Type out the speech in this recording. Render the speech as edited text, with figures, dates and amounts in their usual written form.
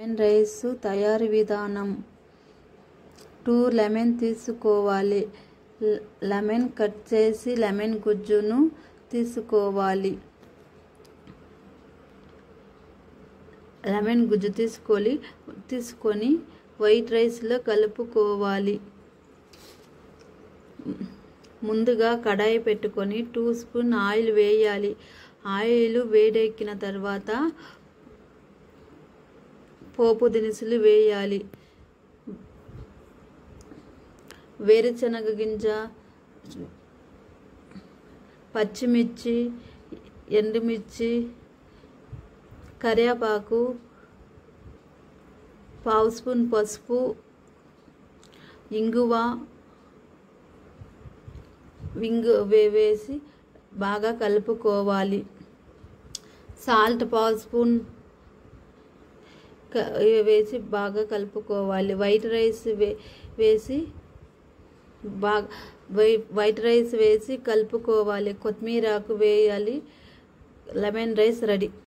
Lemon rice తయారీ విధానం. 2 lemon తీసుకోవాలి. లెమన్ కట్ చేసి లెమన్ గుజ్జును తీసుకోవాలి. లెమన్ గుజ్జు తీసుకొని వైట్ రైస్లో కలుపుకోవాలి. ముందుగా కడాయి పెట్టుకొని 2 స్పూన్ ఆయిల్ వేయాలి. ఆయిల్ వేడెక్కిన తర్వాత పోపు దినుసులు వేయాలి. వేరుశనగ గింజ, పచ్చిమిర్చి, ఎండుమిర్చి, కరివేపాకు, 1/2 స్పూన్ పసుపు, ఇంగువ వేసి బాగా కలుపుకోవాలి. సాల్ట్ 1/2 స్పూన్ వేసి బాగా కలుపుకోవాలి. వైట్ రైస్ వేసి కలుపుకోవాలి. కొత్తిమీర ఆకు వేయాలి. Lemon rice ready.